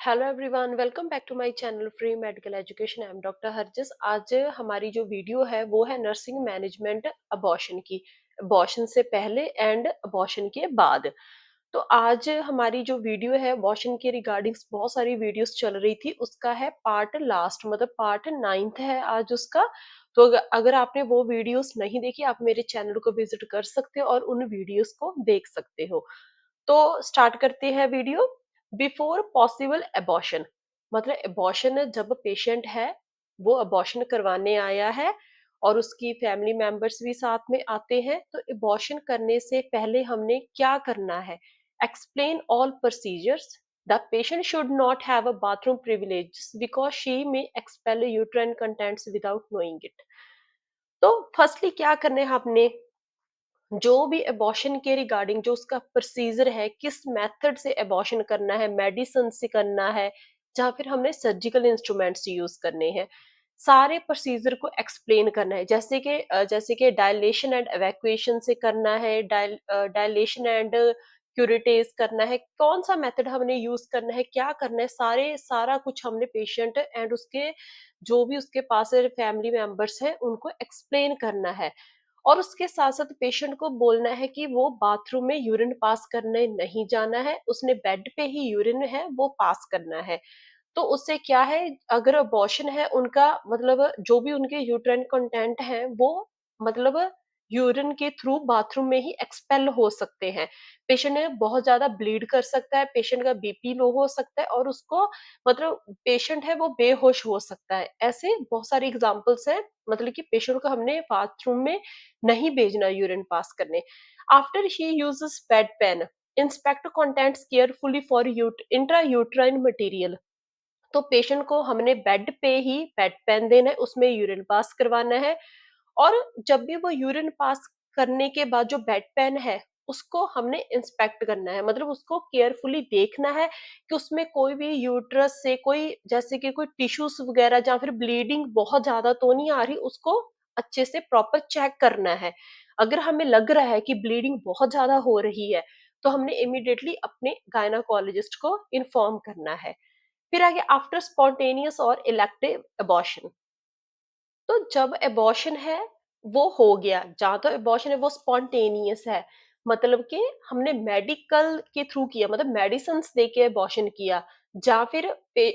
Hello everyone, welcome back to my channel free medical education. I am doctor Harjis. आज हमारी जो video है वो है नर्सिंग मैनेजमेंट अबॉर्शन की। अबॉर्शन से पहले एंड अबॉर्शन के बाद। तो आज हमारी जो वीडियो है अबॉर्शन के रिगार्डिंग्स बहुत सारी वीडियोस चल रही थी, उसका है पार्ट लास्ट, मतलब पार्ट 9th है आज उसका। तो अगर आपने वो वीडियोस नहीं देखी, आप मेरे चैनल को विजिट कर सकते हो और उन वीडियोस को देख सकते हो। तो स्टार्ट करते हैं वीडियो। बिफोर पॉसिबल अबॉर्शन, मतलब अबॉर्शन जब पेशेंट है वो अबॉर्शन करवाने आया है और उसकी फैमिली मेंबर्स भी साथ में आते हैं, तो अबॉर्शन करने से पहले हमने क्या करना है। Explain all procedures. The patient should not have a bathroom privilege because she may expel uterine contents without knowing it. तो फर्स्टली क्या करने हैं आपने, जो भी अबॉर्शन के रिगार्डिंग जो उसका प्रोसीजर है, किस मेथड से अबॉर्शन करना है, मेडिसिन से करना है या फिर हमने सर्जिकल इंस्ट्रूमेंट्स यूज करने हैं, सारे प्रोसीजर को एक्सप्लेन करना है। जैसे कि डायलेशन एंड एवैक्यूएशन से करना है, डायलेशन एंड क्यूरेटेज करना है, कौन सा मेथड हमने यूज करना है, क्या करना है, सारा कुछ हमने पेशेंट एंड उसके जो भी उसके पास फैमिली मेंबर्स हैं उनको एक्सप्लेन करना है। और उसके साथ-साथ पेशेंट को बोलना है कि वो बाथरूम में यूरिन पास करने नहीं जाना है, उसने बेड पे ही यूरिन है वो पास करना है। तो उससे क्या है, अगर अबॉर्शन है उनका मतलब जो भी उनके यूट्राइन कंटेंट हैं वो मतलब यूरिन के थ्रू बाथरूम में ही एक्सपेल हो सकते हैं। पेशेंट ने बहुत ज़्यादा ब्लीड कर सकता है, पेशेंट का बीपी लो हो सकता है और उसको मतलब पेशेंट है वो बेहोश हो सकता है। ऐसे बहुत सारे एग्ज़ाम्पल्स हैं, मतलब कि पेशेंट को हमने बाथरूम में नहीं भेजना यूरिन पास करने। After he uses bed pan, inspect contents carefully for intrauterine material. तो पेशेंट को हमने बेड पे ही बेड पेन देना है, उसमें यूरिन पास करवाना है। और जब भी वो यूरिन पास करने के बाद जो बेड पेन है, उसको हमने इंस्पेक्ट करना है, मतलब उसको केयरफुली देखना है कि उसमें कोई भी यूट्रस से कोई जैसे कि कोई टिश्यूज वगैरह या फिर ब्लीडिंग बहुत ज्यादा तो नहीं आ रही, उसको अच्छे से प्रॉपर चेक करना है। अगर हमें लग रहा है कि ब्लीडिंग बहुत ज्यादा हो रही है, तो हमने इमिडिएटली अपने गायनाकोलॉजिस्ट को इन्फॉर्म करना है। फिर आगे आफ्टर स्पॉन्टेनियस और इलेक्टिव अबॉर्शन। तो जब अबॉर्शन है वो हो गया, जहाँ तो अबॉर्शन है वो स्पॉन्टेनियस है, मतलब कि हमने मेडिकल के थ्रू किया, मतलब मेडिसिन दे के अबॉर्शन किया, या फिर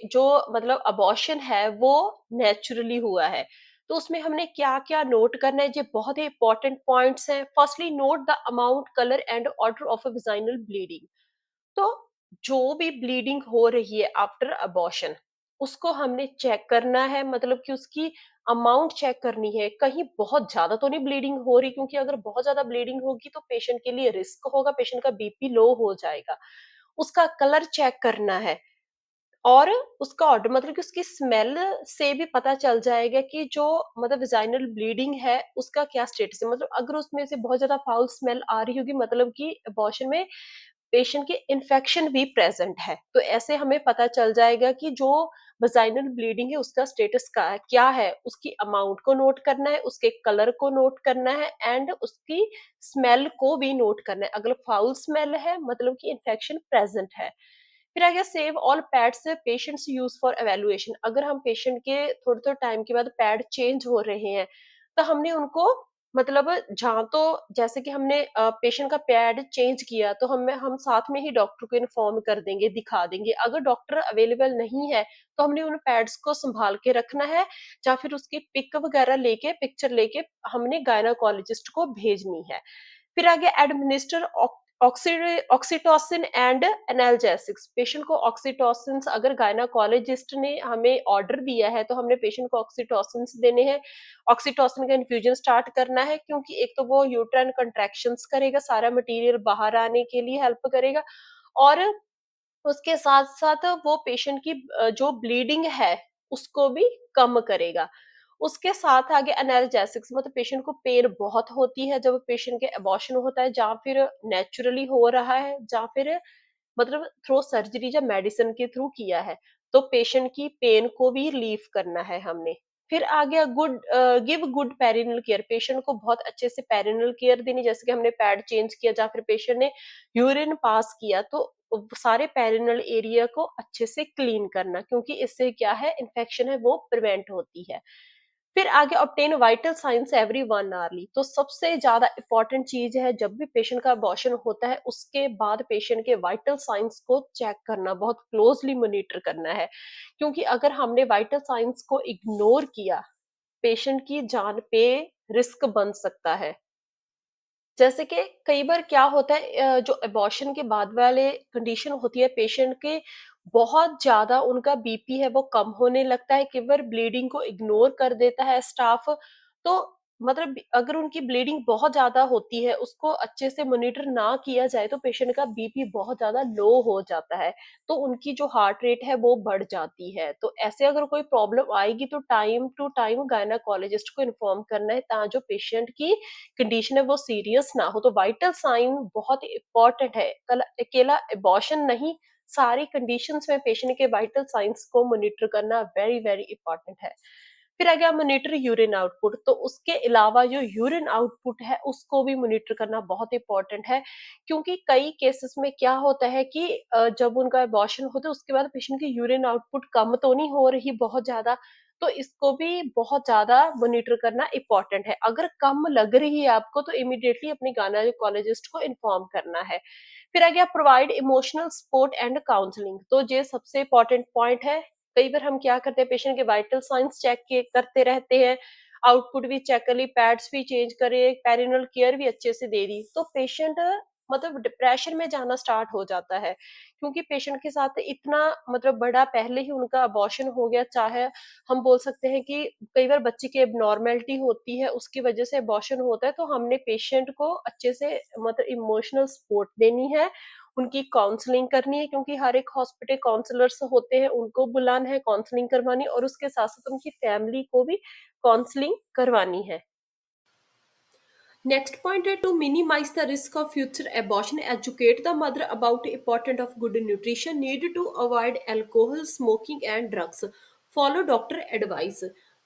जो मतलब अबॉर्शन है वो नेचुरली हुआ है। तो उसमें हमने क्या क्या नोट करना है, ये बहुत ही इंपॉर्टेंट पॉइंट्स हैं। Firstly note the amount, colour and order of a vaginal bleeding. तो जो भी ब्लीडिंग हो रही है आफ्टर अबॉर्शन, उसको हमने चेक करना है, मतलब कि उसकी अमाउंट चेक करनी है। कहीं बहुत ज़्यादा तो नहीं ब्लीडिंग हो रही, क्योंकि अगर बहुत ज़्यादा ब्लीडिंग होगी तो पेशेंट के लिए रिस्क होगा, पेशेंट का बीपी लो हो जाएगा। उसका कलर चेक करना है और उसका ऑर्डर, मतलब कि उसकी स्मेल से भी पता चल जाएगा कि जो मतलब वेजाइनल ब्लीडिंग है उसका क्या स्टेटस है। मतलब अगर उसमें से बहुत ज़्यादा फाउल स्मेल आ रही होगी, मतलब कि अबॉर्शन में पेशेंट के इन्फेक्शन भी प्रेजेंट है, तो ऐसे हमें पता चल जाएगा कि जो वजाइनल ब्लीडिंग है उसका स्टेटस का क्या है। उसकी अमाउंट को नोट करना है, उसके कलर को नोट करना है एंड उसकी स्मेल को भी नोट करना है। अगर फाउल स्मेल है मतलब कि इन्फेक्शन प्रेजेंट है। फिर आ गया save all pads patients use for evaluation. अगर हम पेशेंट के थोड़े थोड़े टाइम के बाद पैड चेंज हो रहे हैं, तो हमने उनको मतलब जहाँ तो जैसे कि हमने पेशेंट का पैड चेंज किया तो हम साथ में ही डॉक्टर को इन्फॉर्म कर देंगे, दिखा देंगे। अगर डॉक्टर अवेलेबल नहीं है तो हमने उन पैड्स को संभाल के रखना है, या फिर उसकी पिक वगैरह लेके पिक्चर लेके हमने गायनाकोलॉजिस्ट को भेजनी है। फिर आगे administer oxytocin and analgesics. Patient को ऑक्सीटोसिन, अगर गायनाकोलॉजिस्ट ने हमें ऑर्डर दिया है तो हमने पेशेंट को ऑक्सीटोसिन देने हैं। ऑक्सीटोसिन का इन्फ्यूजन स्टार्ट करना है, क्योंकि एक तो वो यूट्राइन कंट्रैक्शंस करेगा, सारा मटेरियल बाहर आने के लिए हेल्प करेगा, और उसके साथ-साथ वो पेशेंट की जो ब्लीडिंग है, उसको भी कम करेगा। उसके साथ आगे एनाल्जेसिक्स, मतलब पेशेंट को पेन बहुत होती है जब पेशेंट के अबॉर्शन होता है, या फिर नेचुरली हो रहा है, या फिर मतलब थ्रू सर्जरी या मेडिसिन के थ्रू किया है, तो पेशेंट की पेन को भी रिलीव करना है हमने। फिर आ गया give good perennial care. Patient को बहुत अच्छे से पेरिनल केयर देनी, जैसे कि हमने पैड चेंज किया या फिर पेशेंट ने यूरिन पास किया, तो सारे पेरिनल एरिया को अच्छे से क्लीन करना, क्योंकि इससे क्या है, इन्फेक्शन है वो प्रिवेंट होती है। फिर आगे obtain vital science every 1 hourly, तो सबसे ज़्यादा इम्पोर्टेंट चीज़ है जब भी पेशेंट का अबॉर्शन होता है, उसके बाद पेशेंट के वाइटल साइंस को चेक करना, बहुत क्लोज़ली मॉनिटर करना है। क्योंकि अगर हमने वाइटल साइंस को इग्नोर किया, पेशेंट की जान पे रिस्क बन सकता है। जैसे कि कई बार क्या होता है, जो अबॉर्शन के बाद वाले कंडीशन होती है पेशेंट के, बहुत ज़्यादा उनका बीपी है वो कम होने लगता है, कई बार ब्लीडिंग को इग्नोर कर देता है स्टाफ। तो मतलब अगर उनकी ब्लीडिंग बहुत ज़्यादा होती है, उसको अच्छे से मॉनिटर ना किया जाए तो पेशेंट का बीपी बहुत ज़्यादा लो हो जाता है, तो उनकी जो हार्ट रेट है वो बढ़ जाती है। तो ऐसे अगर कोई प्रॉब्लम आएगी तो टाइम टू टाइम गायनेकोलॉजिस्ट को इन्फॉर्म करना है, ताकि जो पेशेंट की कंडीशन है वो सीरियस ना हो। तो वाइटल साइन बहुत इम्पोर्टेंट है। कल अकेला अबॉर्शन नहीं, सारी कंडीशंस में पेशेंट के वाइटल साइंस को मॉनिटर करना वेरी वेरी इंपॉर्टेंट है। फिर आ गया मॉनिटर यूरिन आउटपुट, तो उसके अलावा जो यूरिन आउटपुट है उसको भी मॉनिटर करना बहुत इंपॉर्टेंट है, क्योंकि कई केसेस में क्या होता है कि जब उनका अबॉर्शन होता है उसके बाद पेशेंट की यूरिन आउटपुट कम तो नहीं हो रही बहुत ज्यादा, तो इसको भी बहुत ज़्यादा मॉनिटर करना इम्पोर्टेंट है। अगर कम लग रही है आपको तो इमीडिएटली अपनी गायनेकोलॉजिस्ट को इन्फॉर्म करना है। फिर आ गया provide emotional support and counselling, तो ये सबसे इम्पोर्टेंट पॉइंट है। कई बार हम क्या करते हैं, पेशेंट के वाइटल साइंस चेक किए करते रहते हैं, आउटपुट भी चेक कर ली, पैड्स भी चेंज करे, पेरिनल केयर भी अच्छे से दे दी, तो पेशेंट मतलब डिप्रेशन में जाना स्टार्ट हो जाता है। क्योंकि पेशेंट के साथ इतना मतलब बड़ा पहले ही उनका अबॉर्शन हो गया, चाहे हम बोल सकते हैं कि कई बार बच्चे की एब्नॉर्मेलिटी होती है, उसकी वजह से अबॉर्शन होता है, तो हमने पेशेंट को अच्छे से मतलब इमोशनल सपोर्ट देनी है, उनकी काउंसलिंग करनी है, क्योंकि हर एक हॉस्पिटल काउंसलर्स होते हैं, उनको बुलाना है, काउंसलिंग करवानी, और उसके साथ-साथ उनकी फैमिली को भी काउंसलिंग करवानी है। नेक्स्ट पॉइंट है to minimise the risk of future abortion, educate the mother about important of good nutrition, need to avoid alcohol, smoking and drugs, follow doctor advice.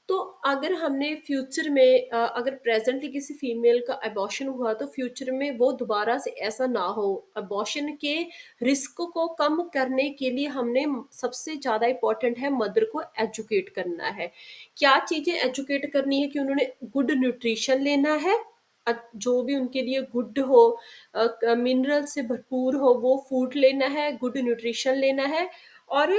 तो अगर हमने फ्यूचर में अगर प्रेजेंटली किसी फीमेल का अबॉर्शन हुआ तो फ्यूचर में वो दोबारा से ऐसा ना हो, अबॉर्शन के रिस्क को कम करने के लिए हमने सबसे ज़्यादा इम्पोर्टेंट है मदर को एजुकेट करना है। क्या चीज़ें एजुकेट करनी है कि उन्होंने गुड न्यूट्रिशन लेना है, जो भी उनके लिए गुड हो, मिनरल से भरपूर हो वो फूड लेना है, गुड न्यूट्रिशन लेना है। और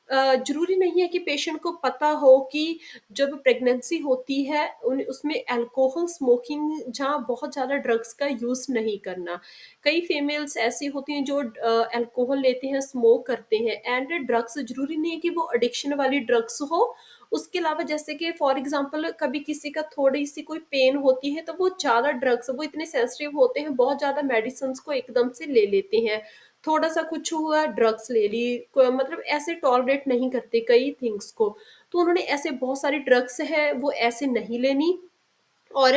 ज़रूरी नहीं है कि पेशेंट को पता हो कि जब प्रेगनेंसी होती है उसमें अल्कोहल, स्मोकिंग, जहाँ बहुत ज़्यादा ड्रग्स का यूज़ नहीं करना। कई फीमेल्स ऐसी होती हैं जो अल्कोहल लेते हैं, स्मोक करते हैं, एंड ड्रग्स ज़रूरी नहीं है कि वो एडिक्शन वाली ड्रग्स हो। उसके अलावा जैसे कि फॉर एग्जांपल कभी किसी का थोड़ी-सी कोई पेन होती है तो वो ज़्यादा ड्रग्स, वो इतने सेंसिटिव होते हैं, बहुत ज़्यादा मेडिसिन्स को एकदम से ले लेते हैं। थोड़ा-सा कुछ हुआ ड्रग्स ले ली, क मतलब ऐसे टॉलरेट नहीं करते कई थिंग्स को। तो उन्होंने ऐसे बहुत सारी ड्रग्स हैं वो ऐसे नहीं लेनी, और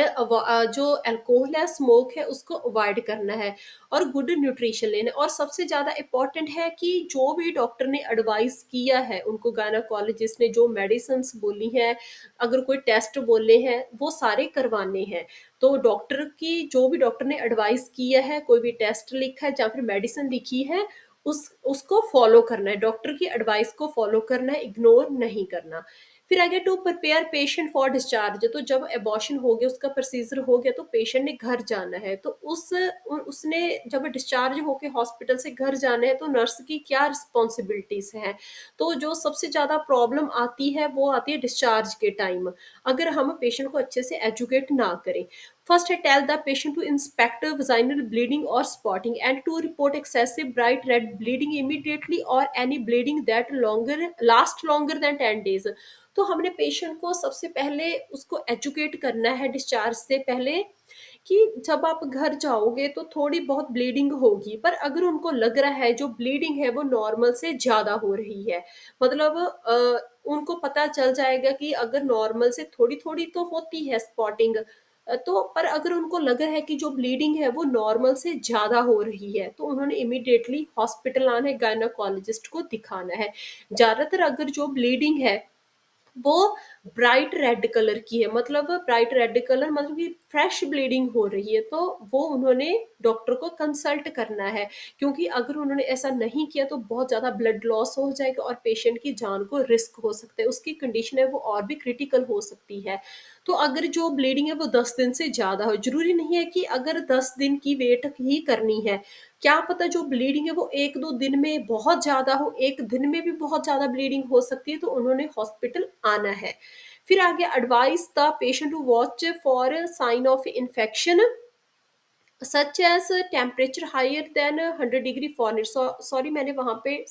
जो अल्कोहल है, स्मोक है, उसको अवॉइड करना है, और गुड न्यूट्रिशन लेना है। और सबसे ज़्यादा इम्पोर्टेंट है कि जो भी डॉक्टर ने एडवाइस किया है, उनको गायनेकोलॉजिस्ट ने जो मेडिसिन्स बोली हैं, अगर कोई टेस्ट बोले हैं, वो सारे करवाने हैं। तो डॉक्टर की जो भी डॉक्टर ने एडवाइस किया है, कोई भी टेस्ट लिखा है या फिर मेडिसिन लिखी है, उसको फॉलो करना है, डॉक्टर की एडवाइस को फॉलो करना है, इग्नोर नहीं करना। फिर आगे to prepare patient for discharge, तो जब अबॉर्शन हो गया, उसका प्रोसीजर हो गया, तो पेशेंट ने घर जाना है, तो उसने जब डिस्चार्ज होके हॉस्पिटल से घर जाना है तो नर्स की क्या रिस्पॉन्सिबिलिटीज हैं। तो जो सबसे ज़्यादा प्रॉब्लम आती है वो आती है डिस्चार्ज के टाइम, अगर हम पेशेंट को अच्छे से एजुकेट ना करें। फर्स्ट है tell the patient to inspect vaginal bleeding or spotting and to report excessive bright red bleeding immediately or any bleeding that last longer than 10 days। तो हमने पेशेंट को सबसे पहले उसको एजुकेट करना है डिस्चार्ज से पहले, कि जब आप घर जाओगे तो थोड़ी बहुत ब्लीडिंग होगी, पर अगर उनको लग रहा है जो ब्लीडिंग है वो नॉर्मल से ज़्यादा हो रही है, मतलब उनको पता चल जाएगा कि अगर नॉर्मल से थोड़ी-थोड़ी तो होती है स्पॉटिंग, तो पर अगर उनको लग रहा है कि जो ब्लीडिंग है वो नॉर्मल से ज़्यादा हो रही है, तो उन्होंने इमीडिएटली हॉस्पिटल आना है, गायनेकोलॉजिस्ट को दिखाना है। ज़्यादातर अगर जो ब्लीडिंग है वो ब्राइट रेड कलर की है, मतलब ब्राइट रेड कलर मतलब कि फ्रेश ब्लीडिंग हो रही है, तो वो उन्होंने डॉक्टर को कंसल्ट करना है, क्योंकि अगर उन्होंने ऐसा नहीं किया तो बहुत ज़्यादा ब्लड लॉस हो जाएगा और पेशेंट की जान को रिस्क हो सकता है, उसकी कंडीशन है वो और भी क्रिटिकल हो सकती है। तो अगर जो ब्लीडिंग है वो 10 दिन से ज़्यादा हो, ज़रूरी नहीं है कि अगर 10 दिन की वेट ही करनी है, क्या पता जो ब्लीडिंग है वो 1-2 दिन में बहुत ज़्यादा हो, 1 दिन में भी बहुत ज़्यादा ब्लीडिंग हो सकती है, तो उन्होंने हॉस्पिटल आना है। फिर आगे advice the patient to watch for sign of infection such as temperature higher than 100 degree Fahrenheit. Sorry, मैंने वहाँ पे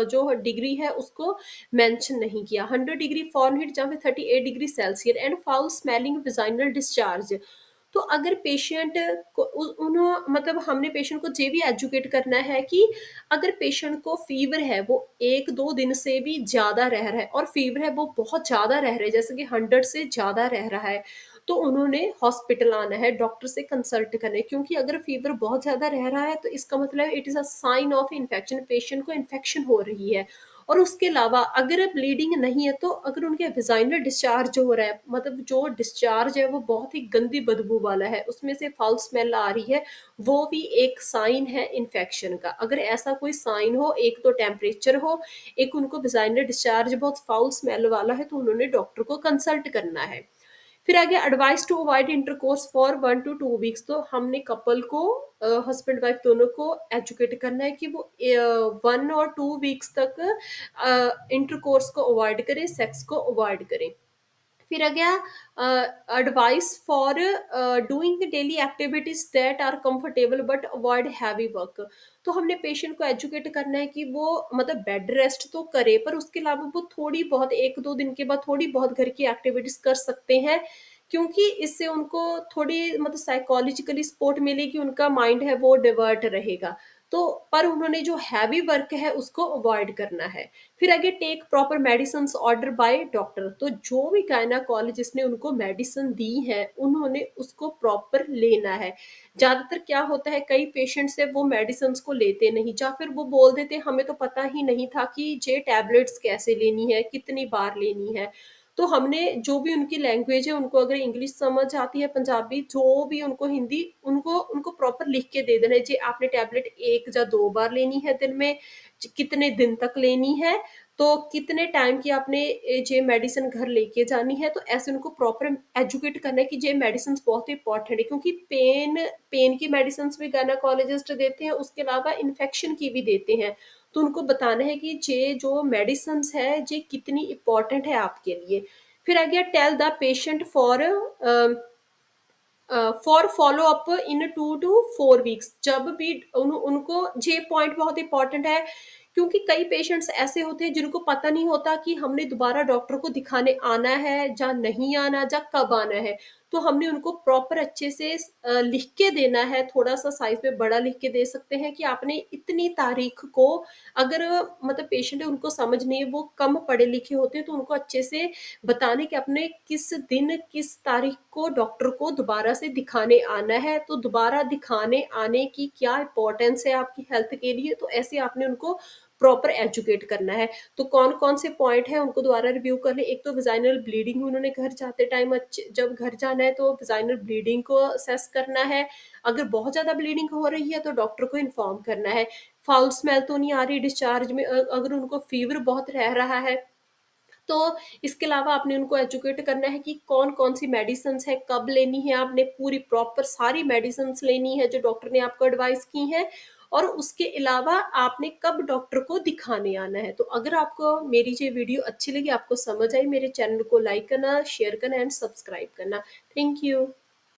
जो डिग्री है उसको मेंशन नहीं किया। 100 डिग्री फ़ारेनहीट जहाँ पे 38 degree Celsius and foul smelling vaginal discharge. तो अगर पेशेंट को उ उन्हों मतलब हमने पेशेंट को ये भी एजुकेट करना है कि अगर पेशेंट को फ़ीवर है, वो 1-2 दिन से भी ज़्यादा रह रहा है और फ़ीवर है वो बहुत ज़्यादा रह रहा है, जैसे कि 100 से ज़्यादा रह रहा है, तो उन्होंने हॉस्पिटल आना है, डॉक्टर से कंसल्ट करना है, क्योंकि अगर फ़ीवर बहुत ज़्यादा रह रहा है तो इसका मतलब it is a sign of infection, patient को इन्फेक्शन हो रही है। और उसके अलावा अगर ब्लीडिंग नहीं है तो अगर उनके वेजाइनल डिस्चार्ज जो हो रहा है, मतलब जो डिस्चार्ज है वो बहुत ही गंदी बदबू वाला है, उसमें से फाउल स्मेल आ रही है, वो भी एक साइन है इन्फेक्शन का। अगर ऐसा कोई साइन हो, एक तो टेम्परेचर हो, एक उनको वेजाइनल डिस्चार्ज बहुत फाउल स्मेल वाला है, तो उन्होंने डॉक्टर को कंसल्ट करना है। फिर आगे advice to avoid intercourse for 1 to 2 weeks. तो हमने कपल को हस्बैंड वाइफ दोनों को एजुकेट करना है कि वो 1 और 2 वीक्स तक इंटरकोर्स को अवॉइड करें, सेक्स को अवॉइड करें। फिर आ गया advice for doing daily activities that are comfortable but avoid heavy work. तो हमने पेशेंट को एजुकेट करना है कि वो मतलब बेड रेस्ट तो करे, पर उसके अलावा वो थोड़ी बहुत 1-2 दिन के बाद थोड़ी बहुत घर की एक्टिविटीज कर सकते हैं, क्योंकि इससे उनको थोड़ी मतलब साइकोलॉजिकली सपोर्ट मिलेगी, उनका माइंड है वो डिवर्ट रहेगा। तो पर उन्होंने जो हैवी वर्क है उसको अवॉइड करना है। फिर आगे take proper medicines order by doctor. तो जो भी गायनाकोलॉजिस्ट ने उनको मेडिसिन दी है, उन्होंने उसको प्रॉपर लेना है। ज़्यादातर क्या होता है, कई पेशेंट्स है वो मेडिसिन्स को लेते नहीं, या फिर वो बोल देते हैं हमें तो पता ही नहीं था कि ये टैबलेट्स कैसे लेनी है, कितनी बार लेनी है। तो हमने जो भी उनकी लैंग्वेज है, उनको अगर इंग्लिश समझ आती है, पंजाबी, जो भी उनको हिंदी, उनको उनको प्रॉपर लिख के दे देना है, जी आपने टैबलेट 1 या 2 बार लेनी है दिन में, कितने दिन तक लेनी है, तो कितने टाइम की आपने ये मेडिसिन घर लेके जानी है। तो ऐसे उनको प्रॉपर एजुकेट करना है कि ये मेडिसिन बहुत इंपॉर्टेंट है, क्योंकि पेन पेन की मेडिसिन भी गायनाकोलॉजिस्ट देते हैं, उसके अलावा इन्फेक्शन की भी देते हैं। तो उनको बताना है कि ये जो मेडिसिन है ये कितनी इंपॉर्टेंट है आपके लिए। फिर आ गया tell the patient for follow up in 2 to 4 weeks. जब भी उनको ये पॉइंट बहुत इंपॉर्टेंट है, क्योंकि कई पेशेंट्स ऐसे होते हैं जिनको पता नहीं होता कि हमने दोबारा डॉक्टर को दिखाने आना है या नहीं आना, या कब आना है। तो हमने उनको प्रॉपर अच्छे से लिख के देना है, थोड़ा सा साइज में बड़ा लिख के दे सकते हैं कि आपने इतनी तारीख को, अगर मतलब पेशेंट है उनको समझ नहीं है, वो कम पढ़े लिखे होते हैं, तो उनको अच्छे से बताने कि आपने किस दिन, किस तारीख को डॉक्टर को दोबारा से दिखाने आना है, तो दोबारा दिखाने आने की क्या इम्पोर्टेंस है आपकी हेल्थ के लिए, तो ऐसे आपने उनको प्रॉपर एजुकेट करना है। तो कौन-कौन से पॉइंट हैं उनको दोबारा रिव्यू कर लें। एक तो वेजाइनल ब्लीडिंग, उन्होंने घर जाते टाइम जब घर जाना है तो वेजाइनल ब्लीडिंग को असेस करना है। अगर बहुत ज़्यादा ब्लीडिंग हो रही है तो डॉक्टर को इन्फॉर्म करना है। फाउल स्मेल तो नहीं आ रही डिस्चार्ज में, अगर उनको फीवर बहुत रह रहा है, तो इसके अलावा आपने उनको एजुकेट करना है कि कौन-कौन सी मेडिसिन्स है, कब लेनी है, आपने पूरी प्रॉपर सारी मेडिसिन्स लेनी है जो डॉक्टर ने आपको एडवाइस की हैं, और उसके अलावा आपने कब डॉक्टर को दिखाने आना है। तो अगर आपको मेरी ये वीडियो अच्छी लगी, आपको समझ आई, मेरे चैनल को लाइक करना, शेयर करना एंड सब्सक्राइब करना। Thank you.